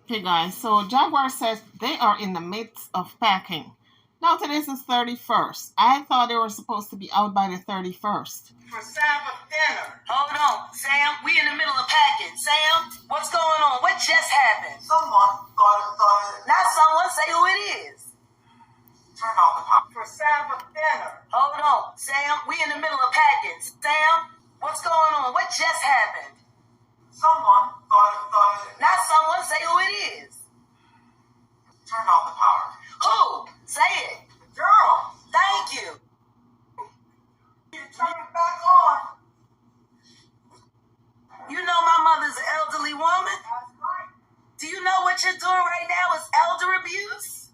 Okay, guys, so Jaguar says they are in the midst of packing. Now, today's the 31st. I thought they were supposed to be out by the 31st. For Sabbath dinner. Hold on, Sam. We in the middle of packing. Sam, what's going on? What just happened? Someone thought it. Not someone. Say who it is. Turn off the power. For Sabbath dinner. Hold on, Sam. We in the middle of packing. Sam, what's going on? What just happened? Someone thought it. Not someone. Say who it is. Turn off the power. Who? Say it. Girl, Thank you. you turn it back on. You know my mother's an elderly woman. That's right. Do you know what you're doing right now is elder abuse?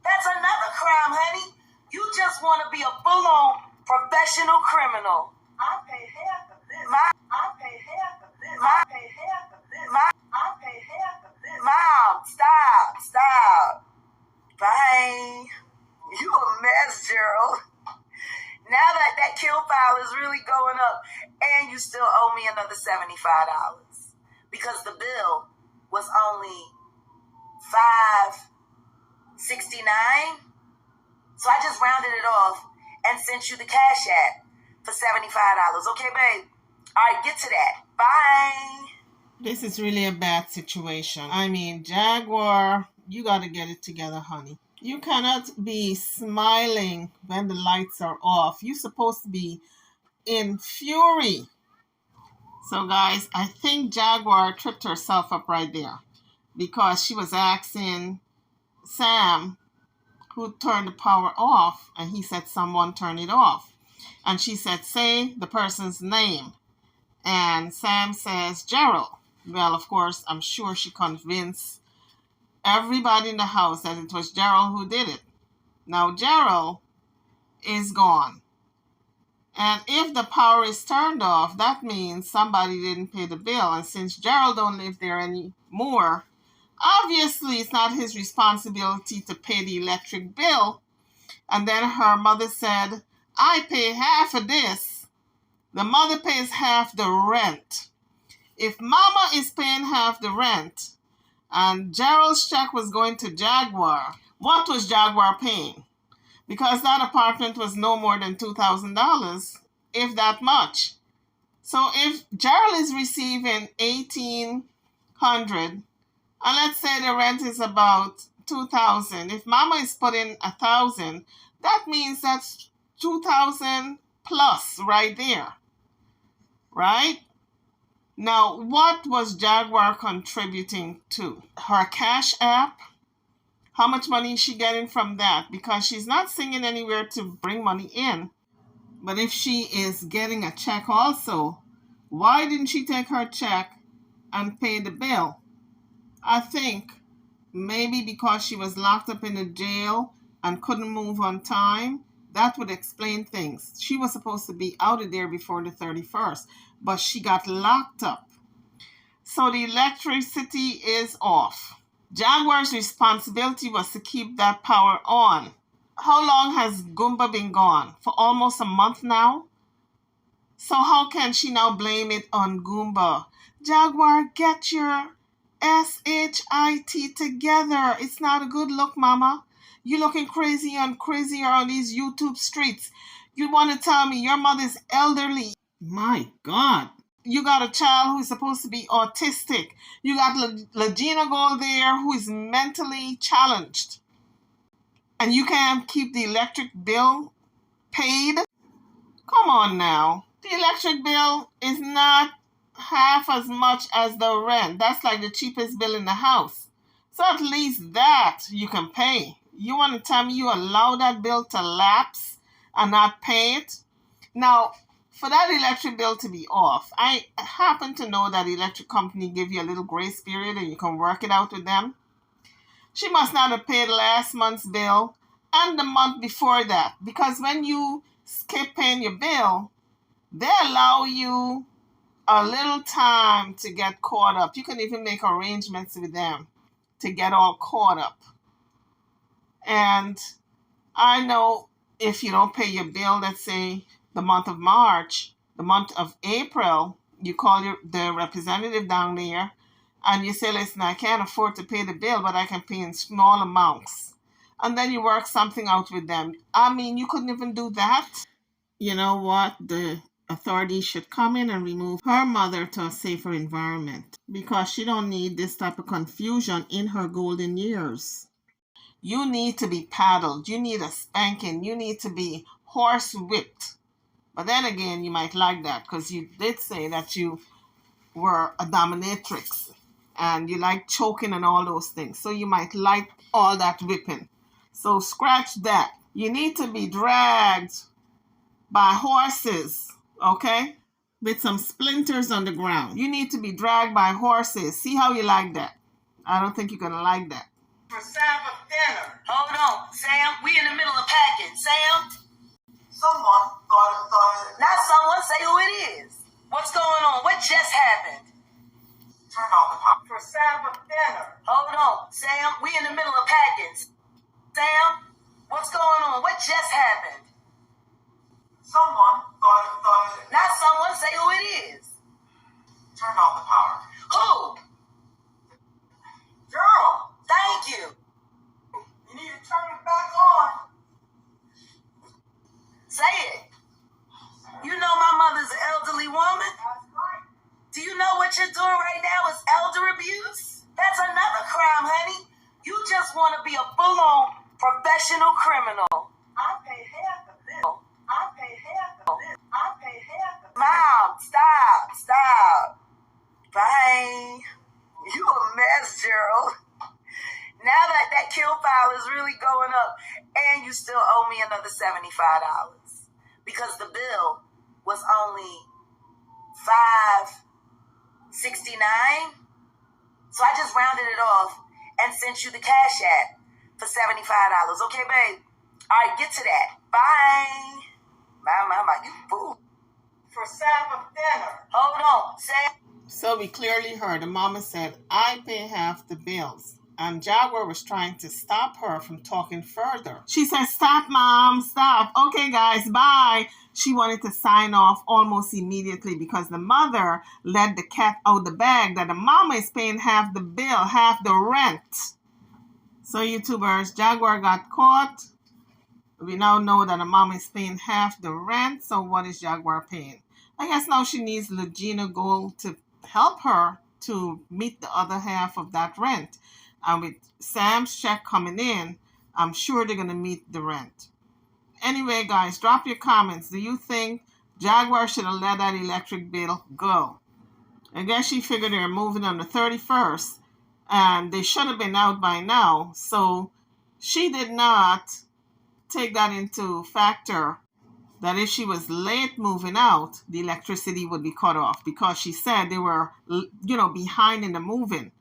That's another crime, honey. You just want to be a full-on professional criminal. I pay half of this. I pay half of this. My- I pay half of this. My- I pay half of this. Mom, stop. Bye. You a mess, Gerald. Now that kill file is really going up, and you still owe me another $75 because the bill was only $5.69. So I just rounded it off and sent you the cash app for $75. Okay, babe? All right, get to that. Bye. This is really a bad situation. I mean, Jaguar, you got to get it together, honey. You cannot be smiling when the lights are off. You're supposed to be in fury. So, guys, I think Jaguar tripped herself up right there because she was asking Sam who turned the power off, and he said someone turned it off. And she said, say the person's name. And Sam says, Gerald. Well, of course, I'm sure she convinced everybody in the house that it was Gerald who did it. Now, Gerald is gone. And if the power is turned off, that means somebody didn't pay the bill. And since Gerald don't live there anymore, obviously it's not his responsibility to pay the electric bill. And then her mother said, I pay half of this. The mother pays half the rent. If Mama is paying half the rent and Gerald's check was going to Jaguar, what was Jaguar paying? Because that apartment was no more than $2,000, if that much. So if Gerald is receiving $1,800, and let's say the rent is about $2,000, if Mama is putting $1,000, that means that's $2,000 plus right there, right? Now, what was Jaguar contributing to? Her cash app? How much money is she getting from that? Because she's not singing anywhere to bring money in. But if she is getting a check also, why didn't she take her check and pay the bill? I think maybe because she was locked up in a jail and couldn't move on time. That would explain things. She was supposed to be out of there before the 31st, but she got locked up. So the electricity is off. Jaguar's responsibility was to keep that power on. How long has Goomba been gone? For almost a month now? So how can she now blame it on Goomba? Jaguar, get your SHIT together. It's not a good look, Mama. You're looking crazier and crazier on these YouTube streets. You want to tell me your mother's elderly? My God. You got a child who's supposed to be autistic. You got Legina Gold there who is mentally challenged. And you can't keep the electric bill paid? Come on now. The electric bill is not half as much as the rent. That's like the cheapest bill in the house. So at least that you can pay. You want to tell me you allow that bill to lapse and not pay it? Now, for that electric bill to be off, I happen to know that the electric company give you a little grace period and you can work it out with them. She must not have paid last month's bill and the month before that, because when you skip paying your bill, they allow you a little time to get caught up. You can even make arrangements with them to get all caught up. And I know if you don't pay your bill, let's say the month of March, the month of April, you call the representative down there and you say, listen, I can't afford to pay the bill, but I can pay in small amounts. And then you work something out with them. I mean, you couldn't even do that. You know what? The authorities should come in and remove her mother to a safer environment because she don't need this type of confusion in her golden years. You need to be paddled. You need a spanking. You need to be horse whipped. But then again, you might like that because you did say that you were a dominatrix and you like choking and all those things. So you might like all that whipping. So scratch that. You need to be dragged by horses, okay? With some splinters on the ground. You need to be dragged by horses. See how you like that. I don't think you're going to like that. For Sabbath dinner. Hold on, Sam. We in the middle of packing. Sam? Someone thought it. Not someone. Say who it is. What's going on? What just happened? Turn off the power. For Sabbath dinner. Hold on, Sam. We in the middle of packing. Sam? What's going on? What just happened? Someone thought it. Not someone. Say who it is. Turn off the power. Who? Girl, Thank you. you need to turn it back on. Say it. You know my mother's an elderly woman. That's right. Do you know what you're doing right now is elder abuse? That's another crime, honey. You just want to be a full-on professional criminal. I pay half of this. I pay half of this. I pay half of this. Mom, stop. Bye. You a mess, Gerald. Now that kill file is really going up, and you still owe me another $75 because the bill was only $5.69. So I just rounded it off and sent you the cash app for $75. Okay, babe? All right, get to that. Bye. My, you fool. For Sabbath dinner. Hold on, Sam. So we clearly heard the mama said, I pay half the bills. And Jaguar was trying to stop her from talking further. She said, stop, Mom, stop. Okay, guys, bye. She wanted to sign off almost immediately because the mother let the cat out the bag that the mama is paying half the bill, half the rent. So YouTubers, Jaguar got caught. We now know that the mama is paying half the rent. So what is Jaguar paying? I guess now she needs Legina Gold to help her to meet the other half of that rent. And with Sam's check coming in, I'm sure they're going to meet the rent. Anyway, guys, drop your comments. Do you think Jaguar should have let that electric bill go? I guess she figured they're moving on the 31st, and they should have been out by now. So she did not take that into factor, that if she was late moving out, the electricity would be cut off because she said they were, behind in the moving.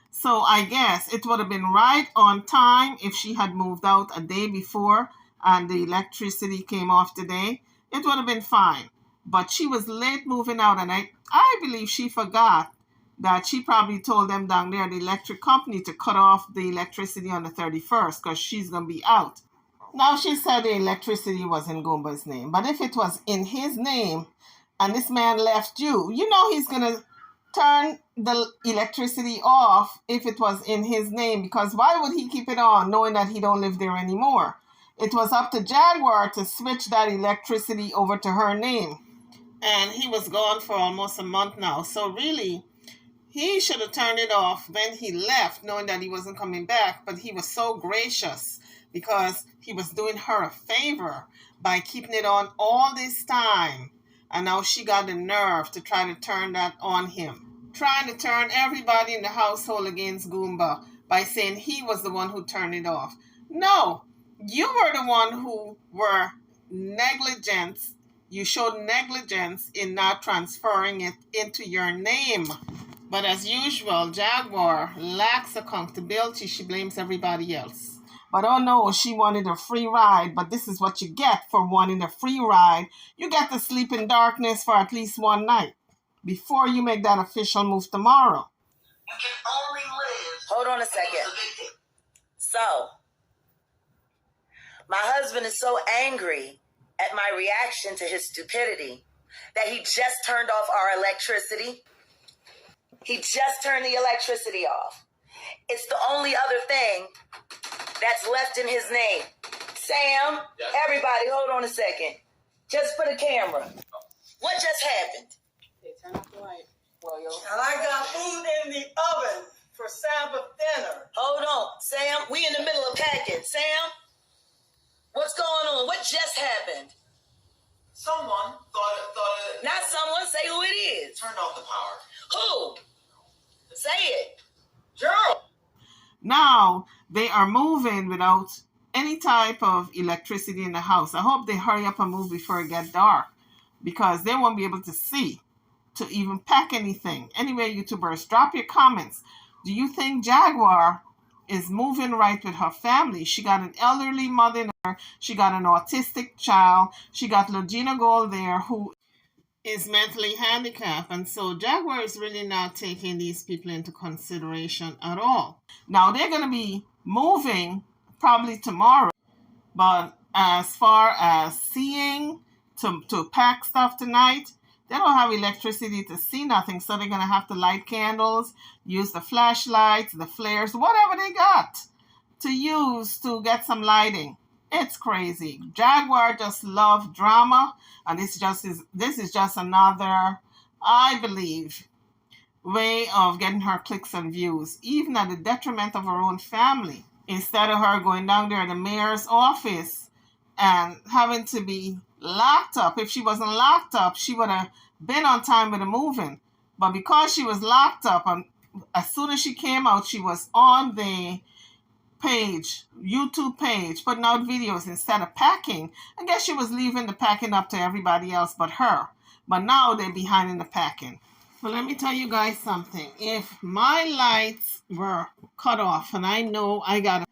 So I guess it would have been right on time if she had moved out a day before and the electricity came off today. It would have been fine. But she was late moving out, and I believe she forgot that she probably told them down there, the electric company, to cut off the electricity on the 31st because she's going to be out. Now, she said the electricity was in Goomba's name. But if it was in his name and this man left you, he's going to turn the electricity off if it was in his name, because why would he keep it on knowing that he don't live there anymore? It was up to Jaguar to switch that electricity over to her name. And he was gone for almost a month now. So really, he should have turned it off when he left, knowing that he wasn't coming back. But he was so gracious because he was doing her a favor by keeping it on all this time. And now she got the nerve to try to turn that on him. Trying to turn everybody in the household against Goomba by saying he was the one who turned it off. No, you were the one who were negligent. You showed negligence in not transferring it into your name. But as usual, Jaguar lacks accountability. She blames everybody else. But oh no, she wanted a free ride. But this is what you get for wanting a free ride. You get to sleep in darkness for at least one night before you make that official move tomorrow. You can only live. Hold on a second. So, my husband is so angry at my reaction to his stupidity that he just turned off our electricity. He just turned the electricity off. It's the only other thing that's left in his name. Sam, yes. Everybody, hold on a second. Just for the camera. What just happened? They turn off the light. Well, And I got food in the oven for Sabbath dinner. hold on, Sam. We in the middle of packing. Sam, what's going on? What just happened? Someone thought Not someone. Say who it is. turned off the power. Who? Say it. Gerald. Now they are moving without any type of electricity in the house. I hope they hurry up and move before it gets dark, because they won't be able to see to even pack anything. Anyway, YouTubers, drop your comments. Do you think Jaguar is moving right with her family? She got an elderly mother in her. She got an autistic child. She got Logina Gold there, who is mentally handicapped. And so Jaguar is really not taking these people into consideration at all. Now, they're going to be moving probably tomorrow. But as far as seeing, to pack stuff tonight, they don't have electricity to see nothing. So they're going to have to light candles, use the flashlights, the flares, whatever they got to use to get some lighting. It's crazy. Jaguar just love drama, and this is just another, I believe, way of getting her clicks and views, even at the detriment of her own family. Instead of her going down there at the mayor's office and having to be locked up. If she wasn't locked up, she would have been on time with the moving. But because she was locked up, and as soon as she came out, she was on the YouTube page, putting out videos instead of packing. I guess she was leaving the packing up to everybody else but her. But now they're behind in the packing. Well, let me tell you guys something. If my lights were cut off and I know I got to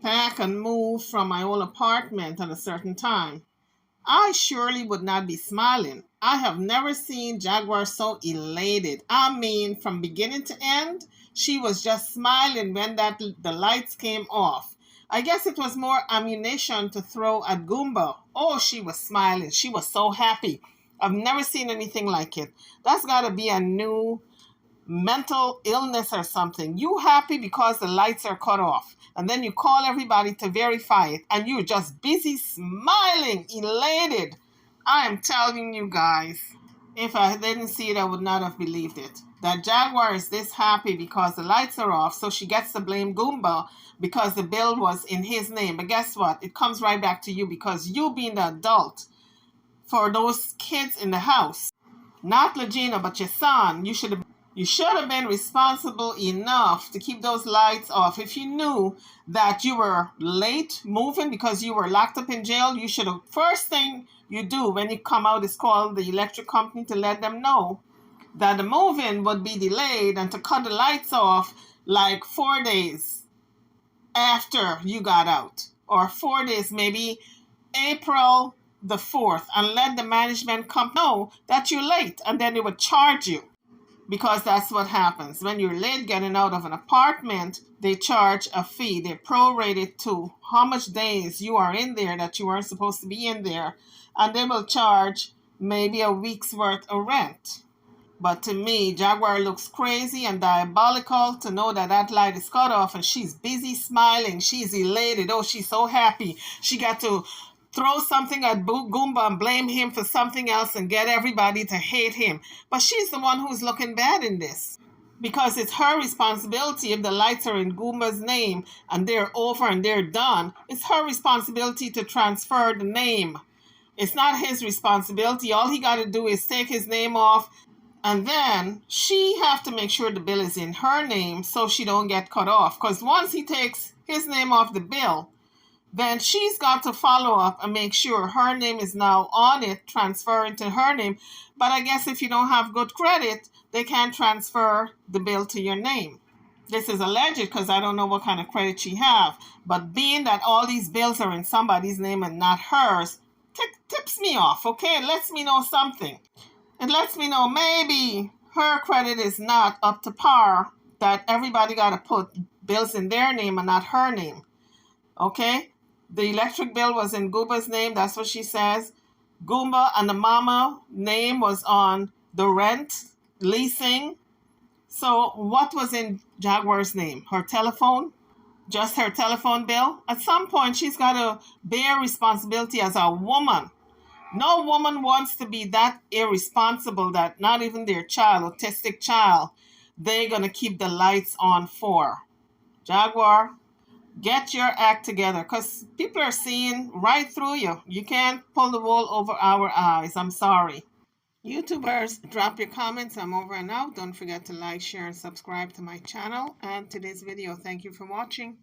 pack and move from my old apartment at a certain time, I surely would not be smiling. I have never seen Jaguar so elated. I mean, from beginning to end, she was just smiling when the lights came off. I guess it was more ammunition to throw at Goomba. Oh, she was smiling. She was so happy. I've never seen anything like it. That's got to be a new mental illness or something. You happy because the lights are cut off, and then you call everybody to verify it, and you're just busy smiling, elated. I am telling you guys, if I didn't see it, I would not have believed it. That Jaguar is this happy because the lights are off, so she gets to blame Goomba because the bill was in his name. But guess what? It comes right back to you, because you being the adult for those kids in the house, not Legina, but your son, you should have been responsible enough to keep those lights off. If you knew that you were late moving because you were locked up in jail, you should have, first thing you do when you come out is call the electric company to let them know that the moving would be delayed, and to cut the lights off like 4 days after you got out, or 4 days, maybe April the 4th, and let the management company know that you're late, and then they would charge you. Because that's what happens. When you're late getting out of an apartment, they charge a fee. They prorate it to how much days you are in there that you weren't supposed to be in there. And they will charge maybe a week's worth of rent. But to me, Jaguar looks crazy and diabolical to know that that light is cut off, and she's busy smiling. She's elated. Oh, she's so happy. She got to throw something at Goomba and blame him for something else and get everybody to hate him. But she's the one who's looking bad in this, because it's her responsibility. If the lights are in Goomba's name and they're over and they're done, it's her responsibility to transfer the name. It's not his responsibility. All he got to do is take his name off, and then she have to make sure the bill is in her name so she don't get cut off. Because once he takes his name off the bill, then she's got to follow up and make sure her name is now on it, transfer it to her name. But I guess if you don't have good credit, they can't transfer the bill to your name. This is alleged because I don't know what kind of credit she have. But being that all these bills are in somebody's name and not hers, tips me off, okay? It lets me know something. It lets me know maybe her credit is not up to par, that everybody got to put bills in their name and not her name, okay? The electric bill was in Goomba's name. That's what she says. Goomba and the mama name was on the rent, leasing. So what was in Jaguar's name? Her telephone? Just her telephone bill? At some point, she's got to bear responsibility as a woman. No woman wants to be that irresponsible that not even their child, autistic child, they're going to keep the lights on for. Jaguar, get your act together because people are seeing right through you. You can't pull the wool over our eyes. I'm sorry. YouTubers, drop your comments. I'm over and out. Don't forget to like, share, and subscribe to my channel and today's video. Thank you for watching.